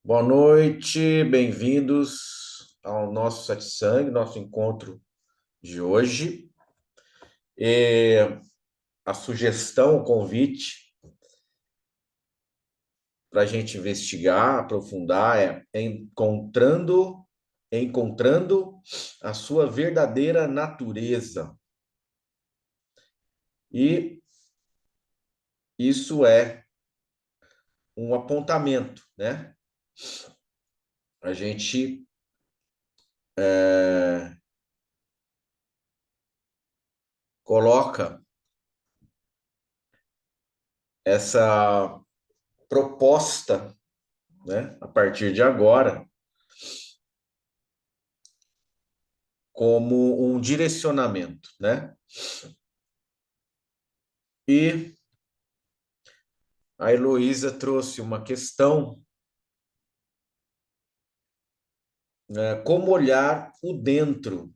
Boa noite, bem-vindos ao nosso satsang, nosso encontro de hoje. E a sugestão, o convite para a gente investigar, aprofundar é encontrando a sua verdadeira natureza. E isso é um apontamento, né? A gente coloca essa proposta, né, a partir de agora, como um direcionamento, né? E a Heloísa trouxe uma questão, né, como olhar o dentro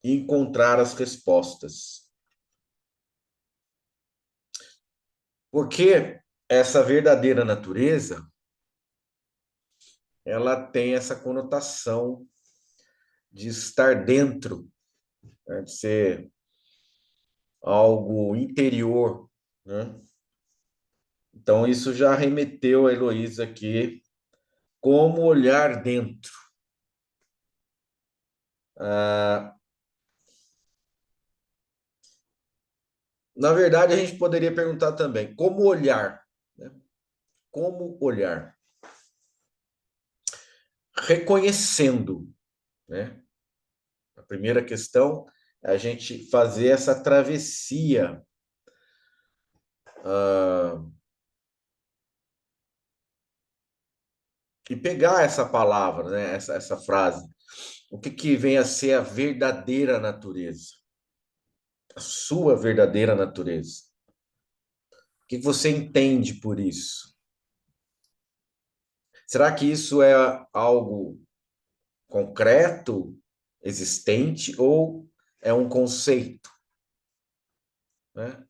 e encontrar as respostas. Porque essa verdadeira natureza, ela tem essa conotação de estar dentro, né, de ser algo interior, né? Então, isso já remeteu a Heloísa aqui, como olhar dentro. Ah, na verdade, a gente poderia perguntar também, como olhar, né? Como olhar? Reconhecendo, né? A primeira questão é a gente fazer essa travessia, e pegar essa palavra, né? Essa frase. O que vem a ser a verdadeira natureza? A sua verdadeira natureza. O que você entende por isso? Será que isso é algo concreto, existente, ou é um conceito, né?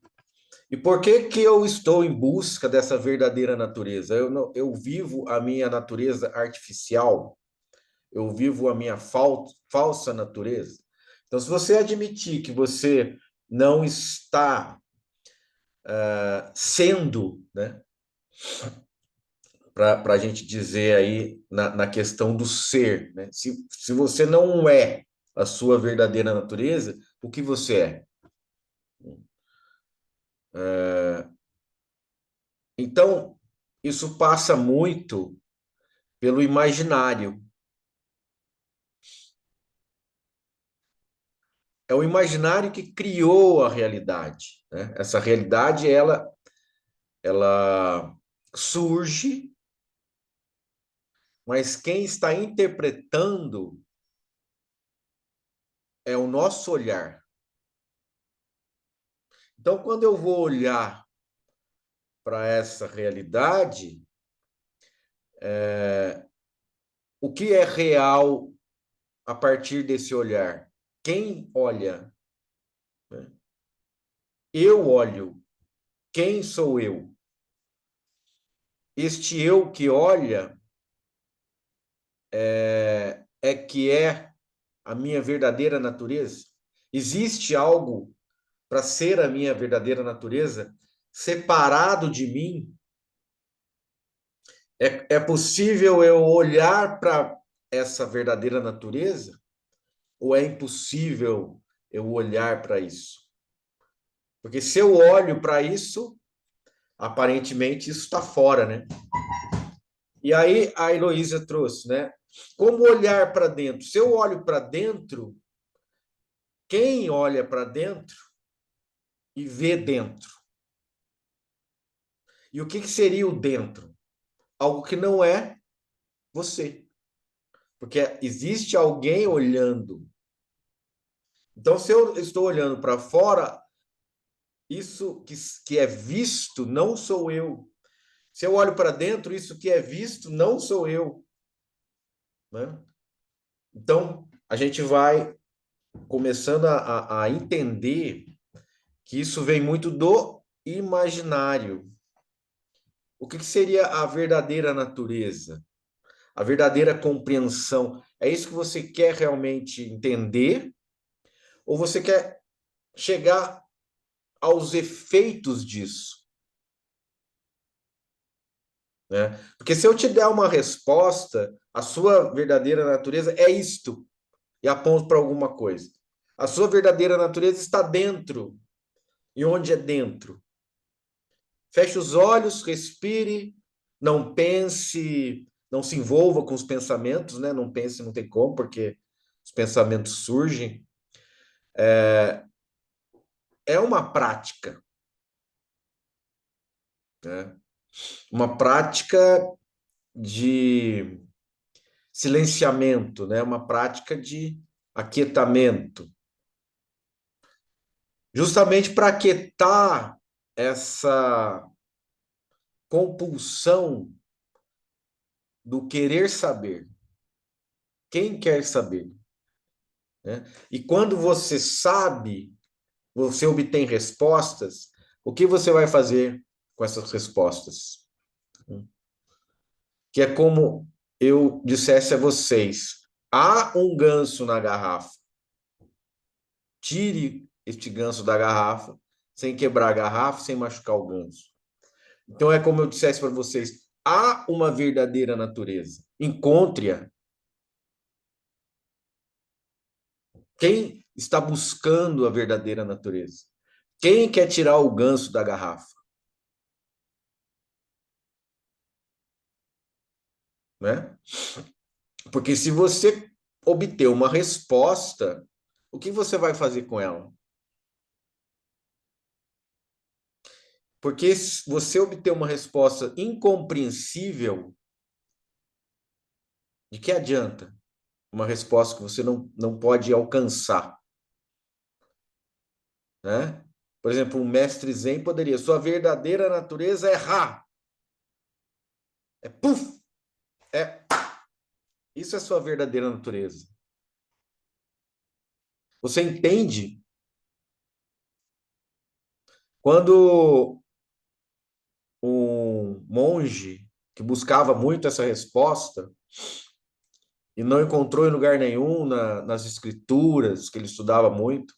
E por que que eu estou em busca dessa verdadeira natureza? Eu, não, eu vivo a minha natureza artificial, eu vivo a minha falsa natureza. Então, se você admitir que você não está sendo, né, para a gente dizer aí na questão do ser, né? Se você não é a sua verdadeira natureza, o que você é? Então, isso passa muito pelo imaginário. É o imaginário que criou a realidade, né? Essa realidade, ela surge, mas quem está interpretando é o nosso olhar. Então, quando eu vou olhar para essa realidade, o que é real a partir desse olhar? Quem olha? Né? Eu olho. Quem sou eu? Este eu que olha é que é a minha verdadeira natureza? Existe algo para ser a minha verdadeira natureza separado de mim? É possível eu olhar para essa verdadeira natureza? Ou é impossível eu olhar para isso? Porque se eu olho para isso, aparentemente isso está fora, né? E aí a Heloísa trouxe, né? Como olhar para dentro? Se eu olho para dentro, quem olha para dentro e vê dentro? E o que seria o dentro? Algo que não é você. Porque existe alguém olhando. Então, se eu estou olhando para fora, isso que é visto não sou eu. Se eu olho para dentro, isso que é visto não sou eu, né? Então, a gente vai começando a entender que isso vem muito do imaginário. O que seria a verdadeira natureza? a verdadeira compreensão. É isso que você quer realmente entender? Ou você quer chegar aos efeitos disso? Né? Porque se eu te der uma resposta, a sua verdadeira natureza é isto, e aponto para alguma coisa. A sua verdadeira natureza está dentro. E onde é dentro? Feche os olhos, respire, não pense, não se envolva com os pensamentos, né? Não pense, não tem como, porque os pensamentos surgem. É uma prática, né? Uma prática de silenciamento, né? Uma prática de aquietamento, justamente para aquietar essa compulsão do querer saber. Quem quer saber? Né? E quando você sabe, você obtém respostas, o que você vai fazer com essas respostas? Que é como eu dissesse a vocês: há um ganso na garrafa. Tire este ganso da garrafa, sem quebrar a garrafa, sem machucar o ganso. Então é como eu dissesse para vocês: há uma verdadeira natureza. Encontre-a. Quem está buscando a verdadeira natureza? Quem quer tirar o ganso da garrafa? Né? Porque se você obter uma resposta, o que você vai fazer com ela? Porque se você obter uma resposta incompreensível, de que adianta? Uma resposta que você não pode alcançar, né? Por exemplo, um mestre Zen poderia, sua verdadeira natureza é Ra, é Puf, é isso é sua verdadeira natureza. Você entende? Quando um monge que buscava muito essa resposta e não encontrou em lugar nenhum nas escrituras, que ele estudava muito,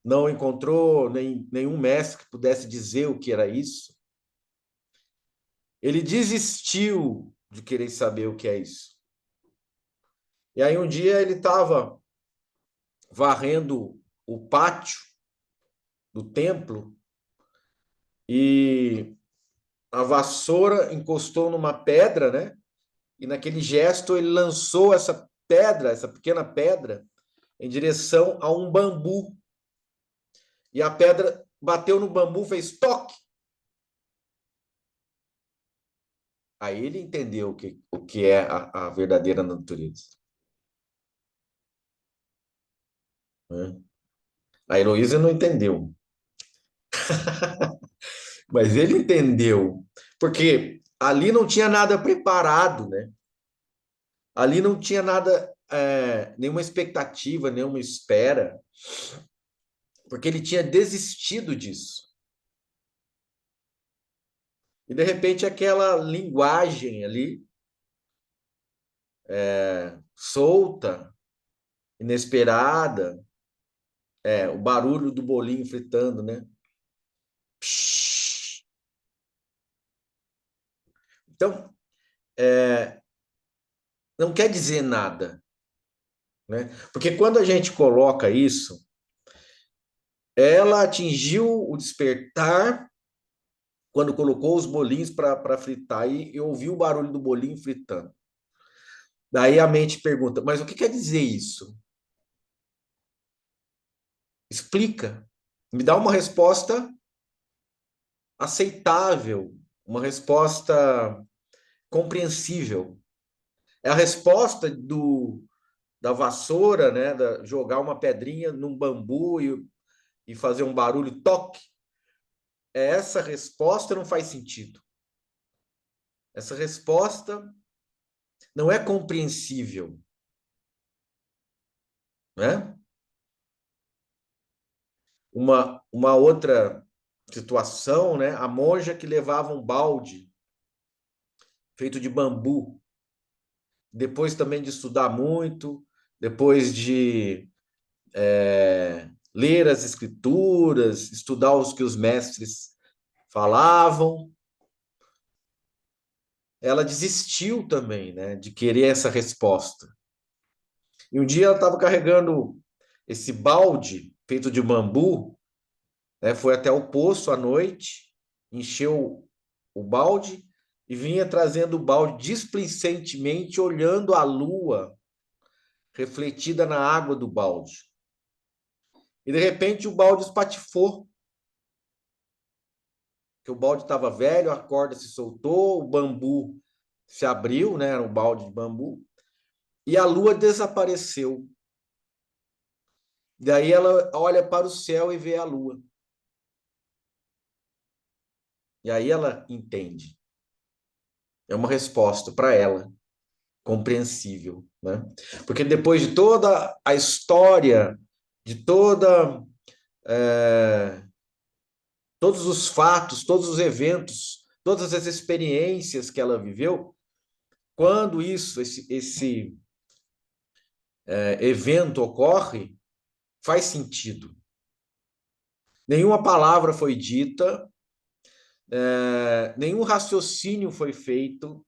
não encontrou nenhum mestre que pudesse dizer o que era isso, ele desistiu de querer saber o que é isso. E aí um dia ele estava varrendo o pátio do templo e a vassoura encostou numa pedra, né? E naquele gesto ele lançou essa pedra, essa pequena pedra, em direção a um bambu. E a pedra bateu no bambu, fez toque. Aí ele entendeu o que é a verdadeira natureza. Né? A Heloísa não entendeu, mas ele entendeu, porque ali não tinha nada preparado, né? Ali não tinha nada, nenhuma expectativa, nenhuma espera, porque ele tinha desistido disso. E de repente aquela linguagem ali, solta, inesperada, o barulho do bolinho fritando, né? Psh. Então, não quer dizer nada, né? Porque quando a gente coloca isso, ela atingiu o despertar quando colocou os bolinhos para fritar e ouviu o barulho do bolinho fritando. Daí a mente pergunta: mas o que quer dizer isso? Explica. Me dá uma resposta aceitável, uma resposta compreensível. É a resposta da vassoura, né? Jogar uma pedrinha num bambu e fazer um barulho toque. Essa resposta não faz sentido. Essa resposta não é compreensível, né? Uma outra situação, né? A monja que levava um balde feito de bambu depois também de estudar muito, depois de ler as escrituras, estudar os que os mestres falavam, ela desistiu também, né, de querer essa resposta. E um dia ela estava carregando esse balde feito de bambu, né, foi até o poço à noite, encheu o balde e vinha trazendo o balde displicentemente, olhando a lua refletida na água do balde. E de repente o balde espatifou, que o balde estava velho, a corda se soltou, o bambu se abriu, né, era um balde de bambu, e a lua desapareceu. Daí ela olha para o céu e vê a lua. E aí ela entende. É uma resposta para ela, compreensível, né? Porque depois de toda a história, de todos os fatos, todos os eventos, todas as experiências que ela viveu, quando esse evento ocorre, faz sentido. Nenhuma palavra foi dita, nenhum raciocínio foi feito,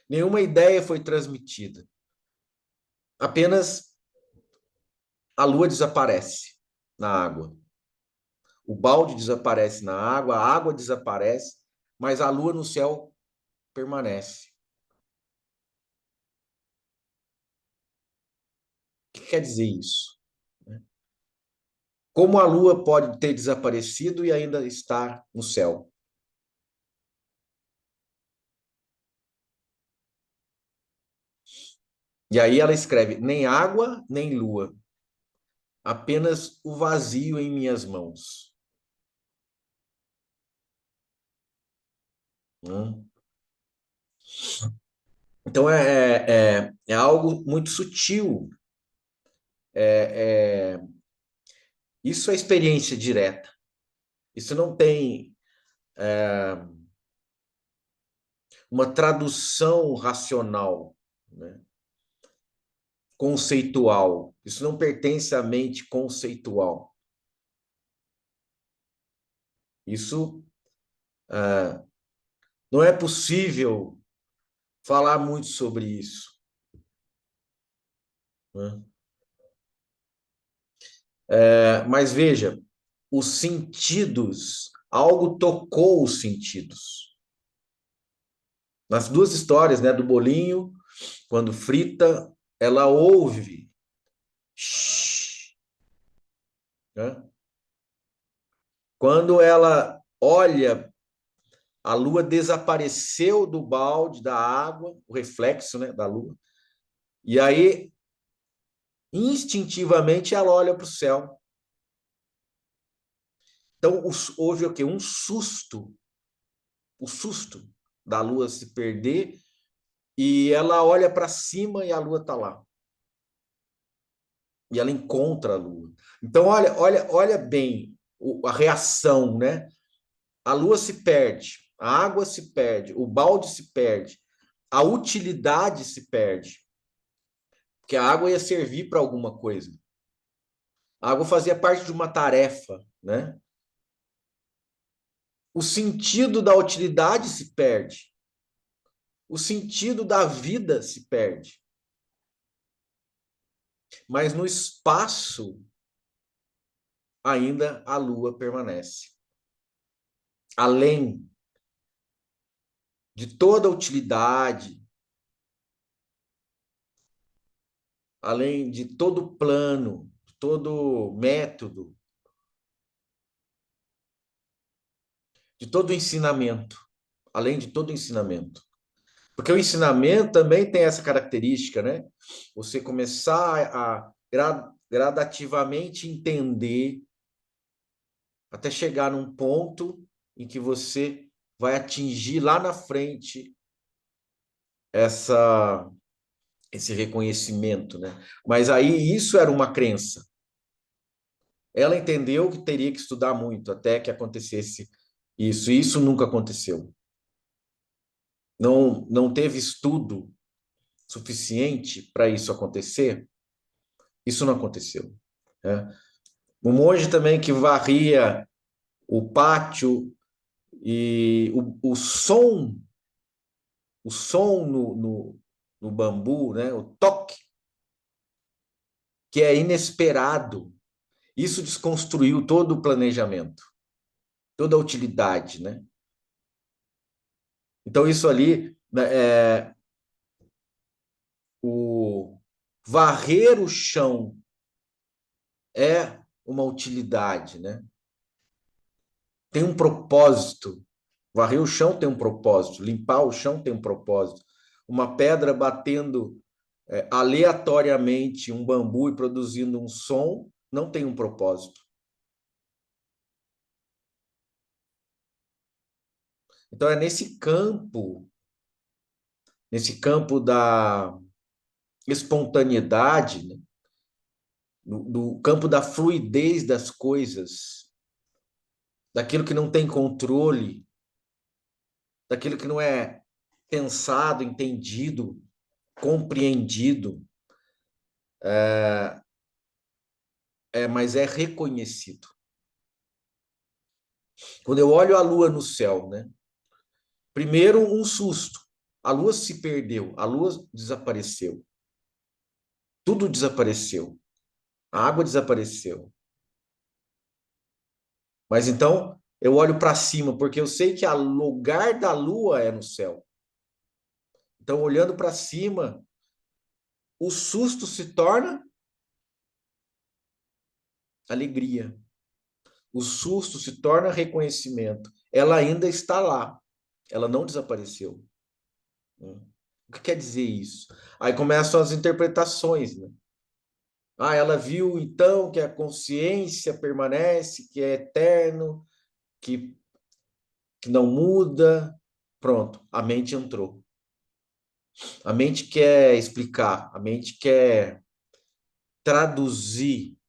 nenhuma ideia foi transmitida. Apenas a lua desaparece na água. O balde desaparece na água, a água desaparece, mas a lua no céu permanece. O que quer dizer isso? Como a lua pode ter desaparecido e ainda estar no céu? E aí ela escreve: nem água, nem lua, apenas o vazio em minhas mãos. Então é algo muito sutil. Isso é experiência direta. Isso não tem uma tradução racional, né? Conceitual. Isso não pertence à mente conceitual. Isso não é possível falar muito sobre isso, né? Mas veja, os sentidos, algo tocou os sentidos. Nas duas histórias, né, do bolinho, quando frita, ela ouve, né? Quando ela olha, a lua desapareceu do balde da água, o reflexo, né, da lua. E aí, instintivamente, ela olha para o céu. Então, houve o quê? Um susto. O susto da lua se perder e ela olha para cima e a lua está lá. E ela encontra a lua. Então, olha bem a reação, né? A lua se perde, a água se perde, o balde se perde, a utilidade se perde. Porque a água ia servir para alguma coisa. A água fazia parte de uma tarefa, né? O sentido da utilidade se perde. O sentido da vida se perde. Mas no espaço, ainda a lua permanece. Além de toda utilidade, além de todo plano, todo método, de todo ensinamento, além de todo ensinamento. Porque o ensinamento também tem essa característica, né? Você começar a gradativamente entender até chegar num ponto em que você vai atingir lá na frente essa esse reconhecimento, né? Mas aí isso era uma crença. Ela entendeu que teria que estudar muito até que acontecesse isso, e isso nunca aconteceu. Não teve estudo suficiente para isso acontecer, isso não aconteceu, né? O monge também que varria o pátio e o som no bambu, né? O toque, que é inesperado, isso desconstruiu todo o planejamento, toda a utilidade, né? Então, isso ali, né, o varrer o chão é uma utilidade, né? Tem um propósito. Varrer o chão tem um propósito, limpar o chão tem um propósito. Uma pedra batendo aleatoriamente um bambu e produzindo um som não tem um propósito. Então é nesse campo da espontaneidade, né? Do campo da fluidez das coisas, daquilo que não tem controle, daquilo que não é pensado, entendido, compreendido, mas é reconhecido. Quando eu olho a lua no céu, né? Primeiro um susto. A lua se perdeu, a lua desapareceu. Tudo desapareceu. A água desapareceu. Mas então eu olho para cima, porque eu sei que o lugar da lua é no céu. Então, olhando para cima, o susto se torna alegria. O susto se torna reconhecimento. Ela ainda está lá. Ela não desapareceu. O que quer dizer isso? Aí começam as interpretações, né? Ah, ela viu então que a consciência permanece, que é eterno, que, que não muda. Pronto, a mente entrou. A mente quer explicar, a mente quer traduzir,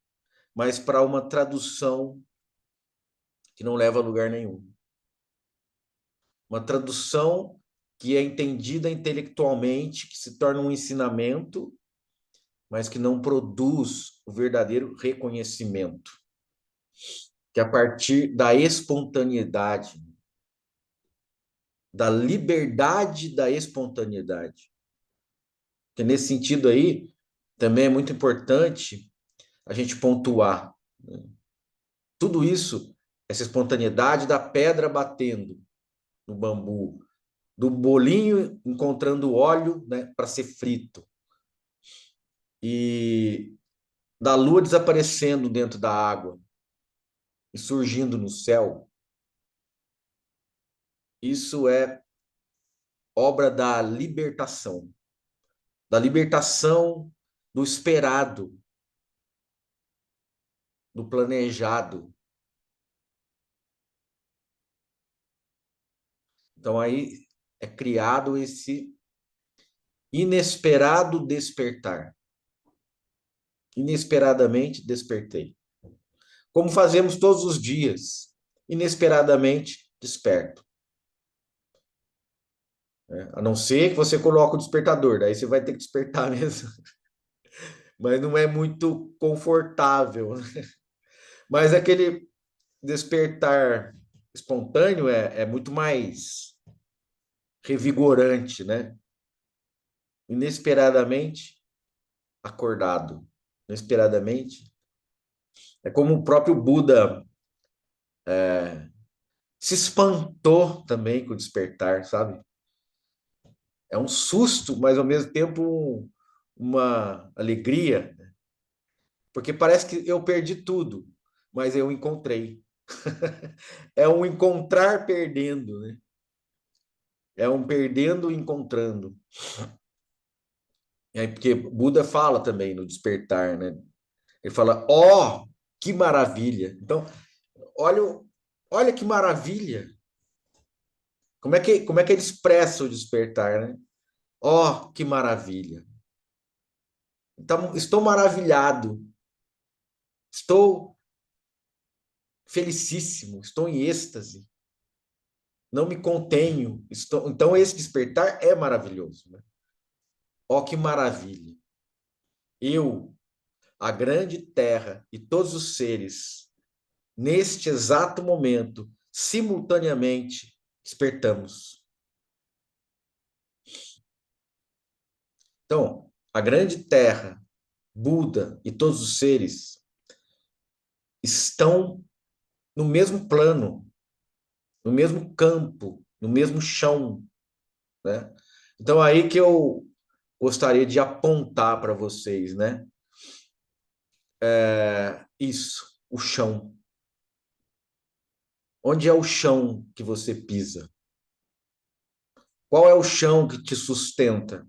mas para uma tradução que não leva a lugar nenhum. Uma tradução que é entendida intelectualmente, que se torna um ensinamento, mas que não produz o verdadeiro reconhecimento, que é a partir da espontaneidade, da liberdade da espontaneidade. Que nesse sentido aí, também é muito importante a gente pontuar, né? Tudo isso, essa espontaneidade da pedra batendo no bambu, do bolinho encontrando óleo, né, para ser frito, e da lua desaparecendo dentro da água e surgindo no céu, isso é obra da libertação do esperado, do planejado. Então aí é criado esse inesperado despertar. Inesperadamente despertei. Como fazemos todos os dias, inesperadamente desperto. A não ser que você coloque o despertador, daí você vai ter que despertar mesmo. Mas não é muito confortável. Mas aquele despertar espontâneo é muito mais revigorante, né? Inesperadamente acordado. Inesperadamente. É como o próprio Buda se espantou também com o despertar, sabe? É um susto, mas ao mesmo tempo uma alegria, porque parece que eu perdi tudo, mas eu encontrei. É um encontrar perdendo, né? É um perdendo encontrando. É porque Buda fala também no despertar, né? Ele fala: "Ó, oh, que maravilha!" Então, olha, olha que maravilha. Como é que ele expressa o despertar, né? Ó, oh, que maravilha. Então, estou maravilhado. Estou felicíssimo, estou em êxtase. Não me contenho. Então, esse despertar é maravilhoso, né? Ó que maravilha! Eu, a grande terra e todos os seres, neste exato momento, simultaneamente, despertamos. Então, a grande terra, Buda e todos os seres estão no mesmo plano, no mesmo campo, no mesmo chão, né? Então, aí que eu gostaria de apontar para vocês, né? Isso, o chão. Onde é o chão que você pisa? Qual é o chão que te sustenta?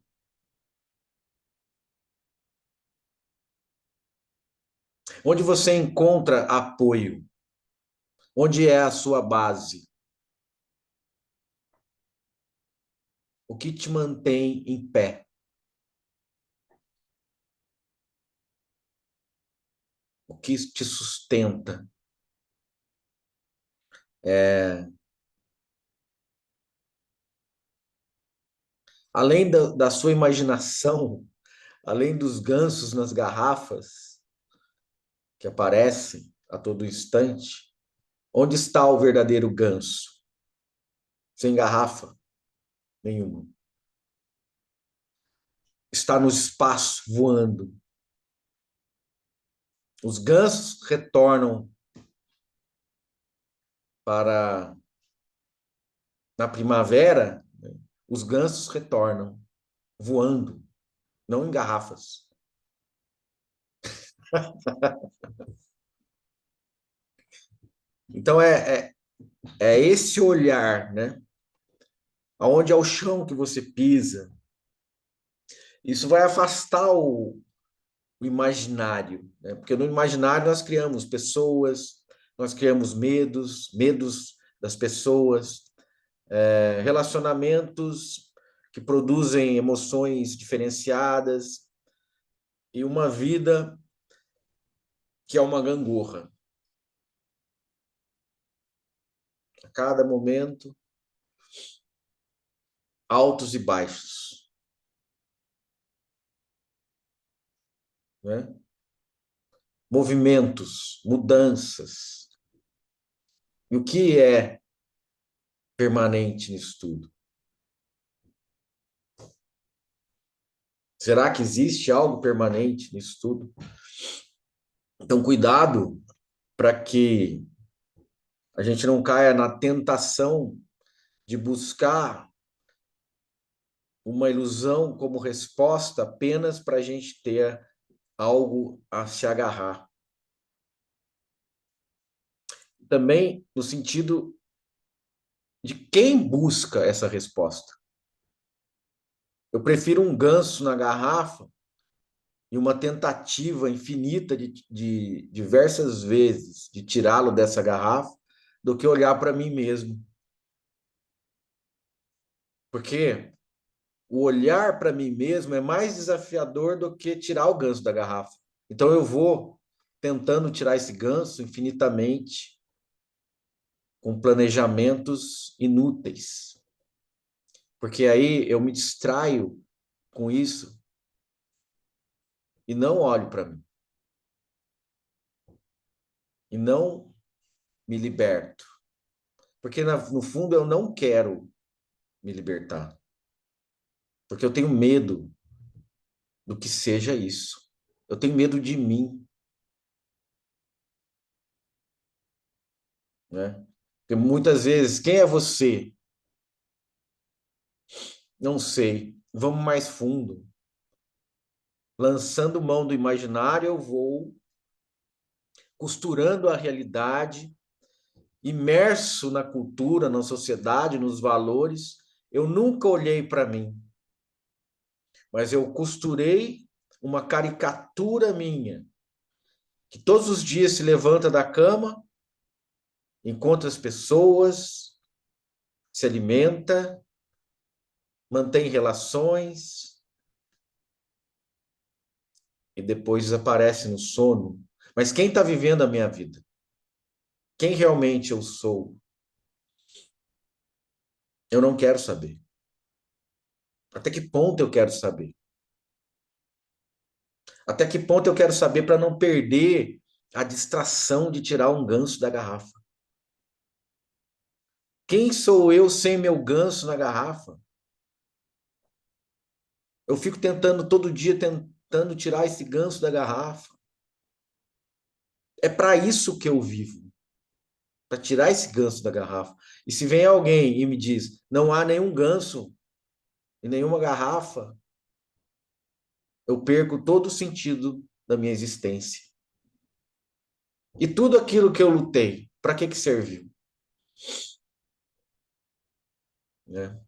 Onde você encontra apoio? Onde é a sua base? O que te mantém em pé? O que te sustenta? É, além da sua imaginação, além dos gansos nas garrafas que aparecem a todo instante, onde está o verdadeiro ganso? Sem garrafa nenhuma. Está no espaço voando. Os gansos retornam para na primavera, os gansos retornam voando, não em garrafas. Então é esse olhar, né? Aonde é o chão que você pisa. Isso vai afastar o imaginário, né? Porque no imaginário nós criamos pessoas, nós criamos medos das pessoas, relacionamentos que produzem emoções diferenciadas e uma vida que é uma gangorra. A cada momento, altos e baixos, né? Movimentos, mudanças. E o que é permanente nisso tudo? Será que existe algo permanente nisso tudo? Então, cuidado para que a gente não caia na tentação de buscar uma ilusão como resposta apenas para a gente ter algo a se agarrar. Também no sentido de quem busca essa resposta. Eu prefiro um ganso na garrafa e uma tentativa infinita de diversas vezes de tirá-lo dessa garrafa do que olhar para mim mesmo. Porque o olhar para mim mesmo é mais desafiador do que tirar o ganso da garrafa. Então eu vou tentando tirar esse ganso infinitamente com planejamentos inúteis. Porque aí eu me distraio com isso e não olho para mim. E não me liberto. Porque no fundo eu não quero me libertar. Porque eu tenho medo do que seja isso. Eu tenho medo de mim, né? Porque muitas vezes, quem é você? Não sei. Vamos mais fundo. Lançando mão do imaginário, eu vou costurando a realidade, imerso na cultura, na sociedade, nos valores. Eu nunca olhei para mim, mas eu costurei uma caricatura minha, que todos os dias se levanta da cama, encontra as pessoas, se alimenta, mantém relações e depois desaparece no sono. Mas quem está vivendo a minha vida? Quem realmente eu sou? Eu não quero saber. Até que ponto eu quero saber? Até que ponto eu quero saber para não perder a distração de tirar um ganso da garrafa? Quem sou eu sem meu ganso na garrafa? Eu fico tentando todo dia tentando tirar esse ganso da garrafa. É para isso que eu vivo, para tirar esse ganso da garrafa. E se vem alguém e me diz, não há nenhum ganso em nenhuma garrafa, eu perco todo o sentido da minha existência. E tudo aquilo que eu lutei, para que serviu? Né?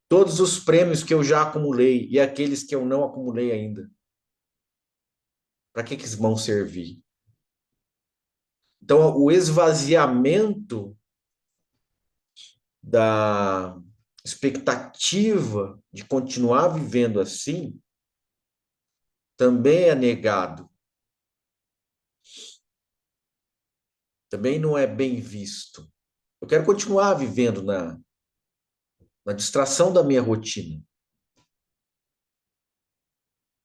Todos os prêmios que eu já acumulei e aqueles que eu não acumulei ainda, para que vão servir? Então, o esvaziamento da expectativa de continuar vivendo assim também é negado, também não é bem visto. Eu quero continuar vivendo na distração da minha rotina.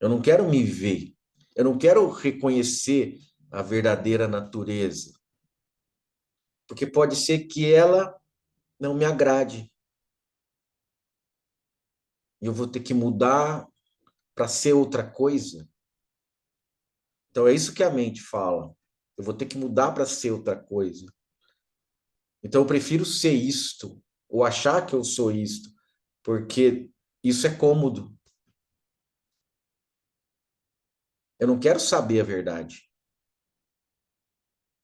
Eu não quero me ver, eu não quero reconhecer a verdadeira natureza, porque pode ser que ela não me agrade. E eu vou ter que mudar para ser outra coisa. Então é isso que a mente fala. Eu vou ter que mudar para ser outra coisa. Então eu prefiro ser isto, ou achar que eu sou isto, porque isso é cômodo. Eu não quero saber a verdade.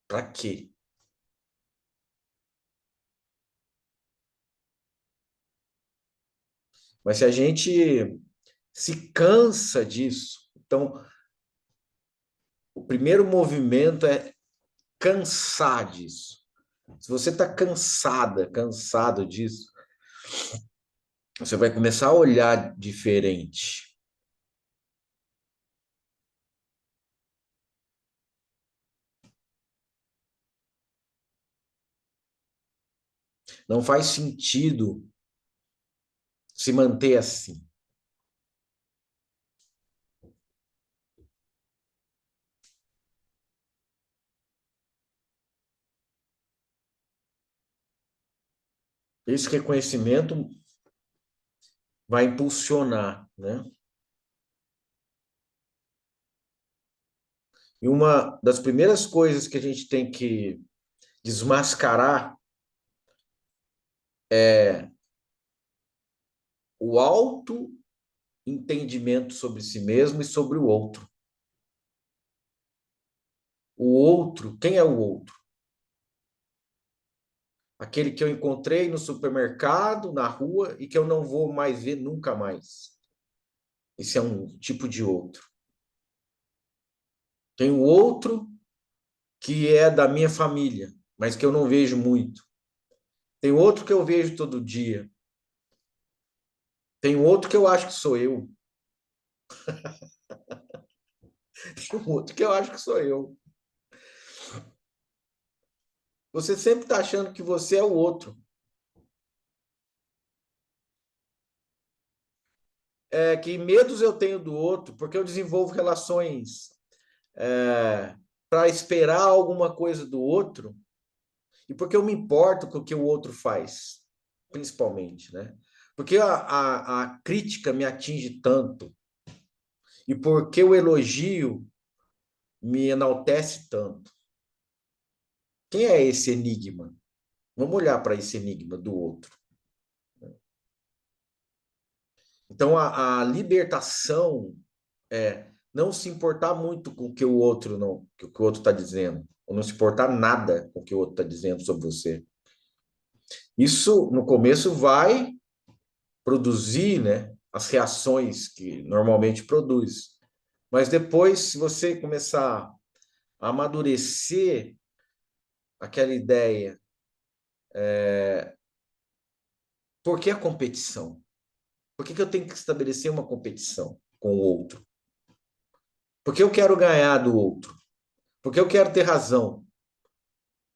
Para quê? Mas se a gente se cansa disso, então o primeiro movimento é cansar disso. Se você está cansada, cansado disso, você vai começar a olhar diferente. Não faz sentido se manter assim. Esse reconhecimento vai impulsionar, né? E uma das primeiras coisas que a gente tem que desmascarar é o auto entendimento sobre si mesmo e sobre o outro. O outro, quem é o outro? Aquele que eu encontrei no supermercado, na rua e que eu não vou mais ver nunca mais. Esse é um tipo de outro. Tem o outro que é da minha família, mas que eu não vejo muito. Tem outro que eu vejo todo dia. Tem outro que eu acho que sou eu. Tem outro que eu acho que sou eu. Você sempre está achando que você é o outro. É, que medos eu tenho do outro, porque eu desenvolvo relações para esperar alguma coisa do outro, e porque eu me importo com o que o outro faz, principalmente, né? Porque a crítica me atinge tanto, e porque o elogio me enaltece tanto. Quem é esse enigma? Vamos olhar para esse enigma do outro. Então, a libertação é não se importar muito com o que o outro não, que o que o outro está dizendo, ou não se importar nada com o que o outro está dizendo sobre você. Isso no começo vai produzir, né, as reações que normalmente produz, mas depois, se você começar a amadurecer aquela ideia, por que a competição? Por que eu tenho que estabelecer uma competição com o outro? Por que eu quero ganhar do outro? Por que eu quero ter razão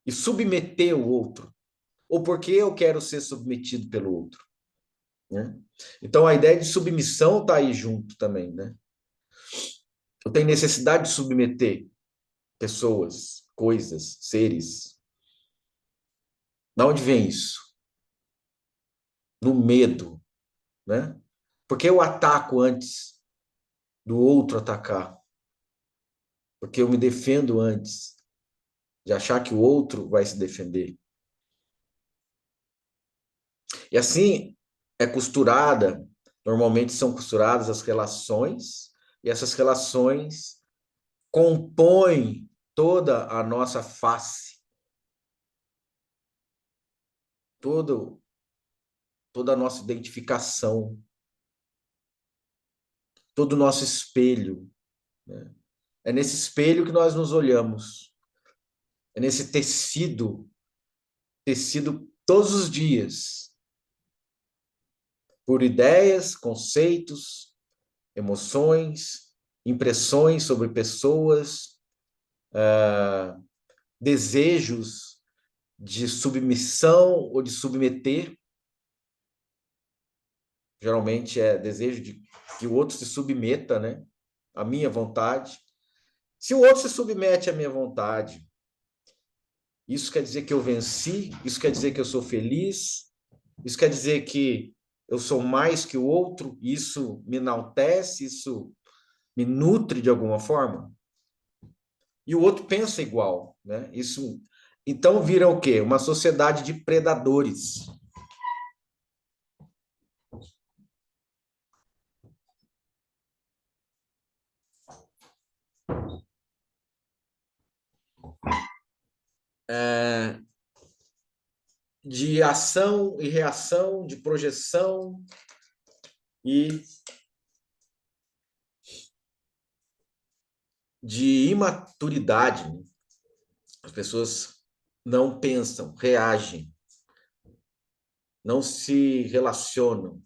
e submeter o outro? Ou porque eu quero ser submetido pelo outro? Né? Então a ideia de submissão está aí junto também, né? Eu tenho necessidade de submeter pessoas, coisas, seres. De onde vem isso? No medo, né? Porque eu ataco antes do outro atacar. Porque eu me defendo antes de achar que o outro vai se defender. E assim é costurada, normalmente são costuradas as relações, e essas relações compõem toda a nossa face, todo, toda a nossa identificação, todo o nosso espelho, né? É nesse espelho que nós nos olhamos, é nesse tecido todos os dias, por ideias, conceitos, emoções, impressões sobre pessoas, desejos de submissão ou de submeter. Geralmente é desejo de que o outro se submeta, né, à minha vontade. Se o outro se submete à minha vontade, isso quer dizer que eu venci, isso quer dizer que eu sou feliz, isso quer dizer que eu sou mais que o outro, isso me enaltece, isso me nutre de alguma forma. E o outro pensa igual, né? Isso, então vira o quê? Uma sociedade de predadores. De ação e reação, de projeção e de imaturidade. As pessoas não pensam, reagem, não se relacionam,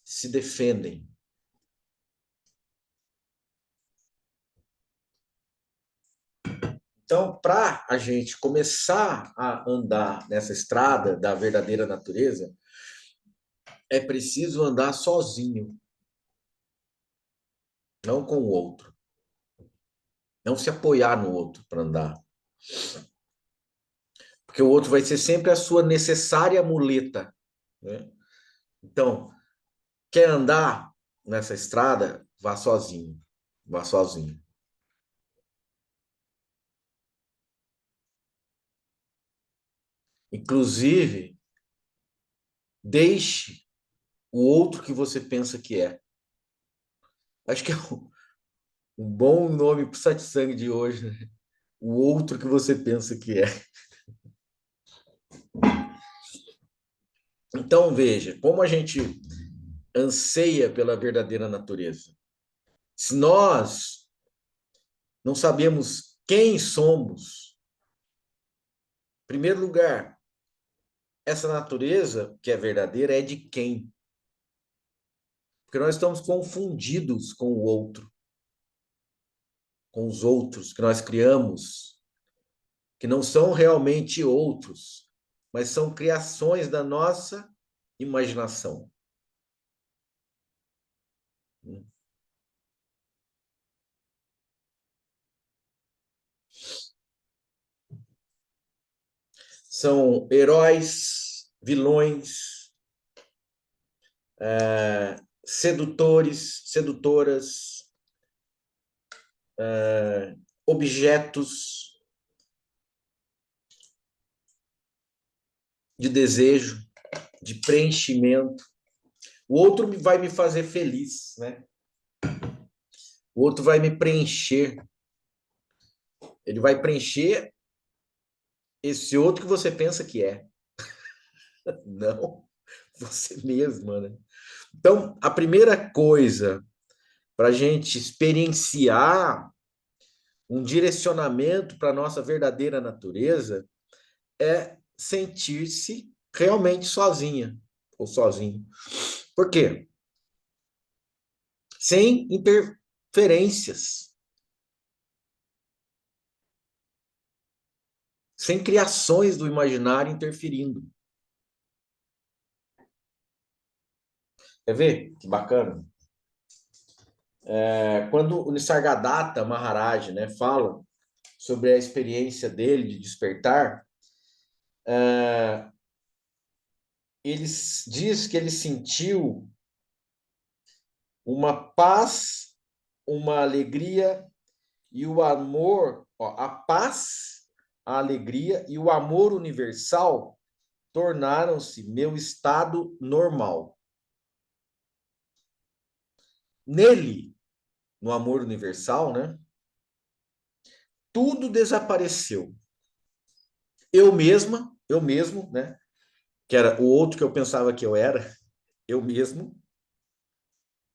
se defendem. Então, para a gente começar a andar nessa estrada da verdadeira natureza, é preciso andar sozinho, não com o outro. Não se apoiar no outro para andar. Porque o outro vai ser sempre a sua necessária muleta, né? Então, quer andar nessa estrada? Vá sozinho. Vá sozinho. Inclusive, deixe o outro que você pensa que é. Acho que é um bom nome para o satsang de hoje, né? O outro que você pensa que é. Então, veja, como a gente anseia pela verdadeira natureza. Se nós não sabemos quem somos, em primeiro lugar, essa natureza que é verdadeira é de quem? Porque nós estamos confundidos com o outro, com os outros que nós criamos, que não são realmente outros, mas são criações da nossa imaginação. São heróis, vilões, sedutores, sedutoras, objetos de desejo, de preenchimento. O outro vai me fazer feliz, né? O outro vai me preencher. Ele vai preencher esse outro que você pensa que é. Não, você mesma, né? Então, a primeira coisa para a gente experienciar um direcionamento para a nossa verdadeira natureza é sentir-se realmente sozinha ou sozinho. Por quê? Sem interferências, sem criações do imaginário interferindo. Quer ver? Que bacana. Quando o Nisargadatta Maharaj, né, fala sobre a experiência dele de despertar, ele diz que ele sentiu uma paz, uma alegria e o amor, ó, a paz, a alegria e o amor universal tornaram-se meu estado normal. Nele, no amor universal, né? Tudo desapareceu. Eu mesmo, né? Que era o outro que eu pensava que eu era, eu mesmo.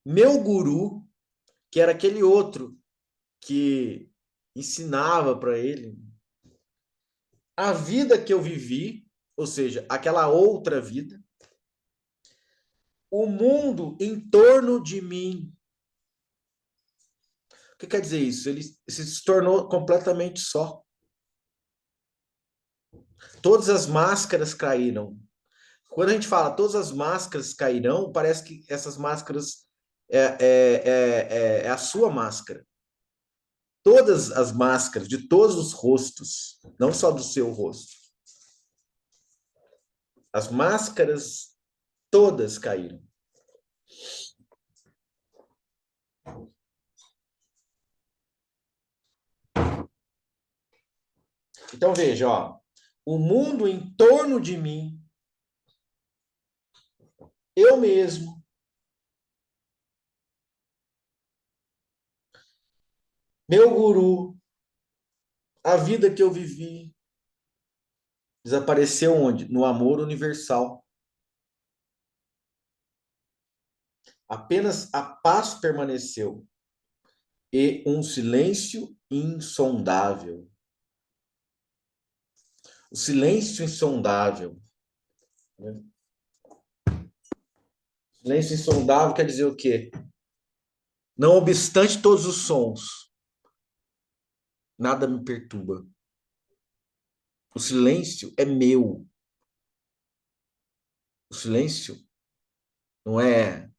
Meu guru, que era aquele outro que ensinava para ele a vida que eu vivi, ou seja, aquela outra vida, o mundo em torno de mim. O que quer dizer isso? Ele se tornou completamente só. Todas as máscaras caíram. Quando a gente fala todas as máscaras cairão, parece que essas máscaras é a sua máscara. Todas as máscaras de todos os rostos, não só do seu rosto. As máscaras todas caíram. Então veja, ó, o mundo em torno de mim, eu mesmo, meu guru, a vida que eu vivi, desapareceu onde? No amor universal. Apenas a paz permaneceu e um silêncio insondável. O silêncio insondável. Né? Silêncio insondável quer dizer o quê? Não obstante todos os sons, nada me perturba. O silêncio é meu. O silêncio não é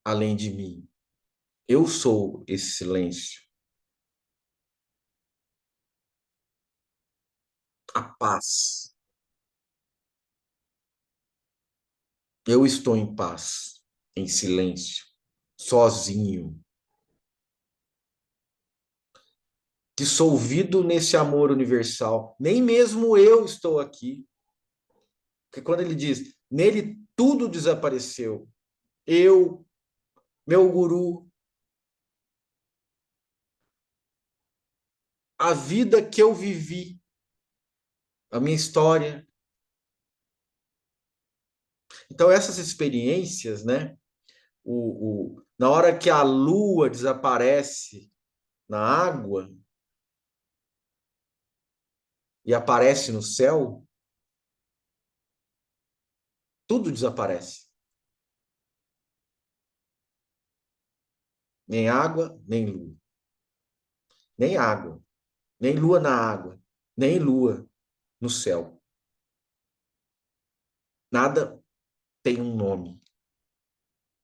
além de mim. Eu sou esse silêncio. A paz. Eu estou em paz, em silêncio, sozinho, dissolvido nesse amor universal. Nem mesmo eu estou aqui. Porque quando ele diz, nele tudo desapareceu. Eu, meu guru, a vida que eu vivi, a minha história. Então, essas experiências, né? Na hora que a lua desaparece na água e aparece no céu, tudo desaparece. Nem água, nem lua. Nem água, nem lua na água, nem lua no céu. Nada tem um nome.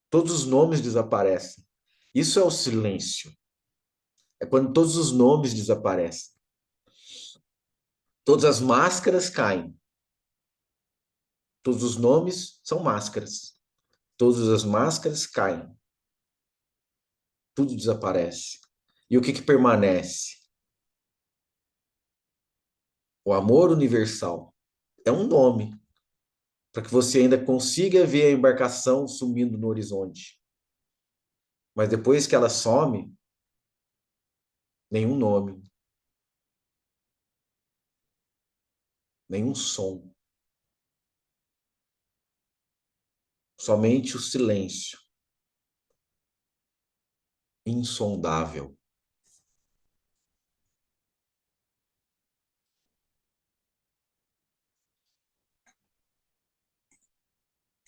Todos os nomes desaparecem. Isso é o silêncio. É quando todos os nomes desaparecem. Todas as máscaras caem. Todos os nomes são máscaras. Todas as máscaras caem. Tudo desaparece. E o que que permanece? O amor universal. É um nome para que você ainda consiga ver a embarcação sumindo no horizonte. Mas depois que ela some, nenhum nome, nenhum som, somente o silêncio insondável.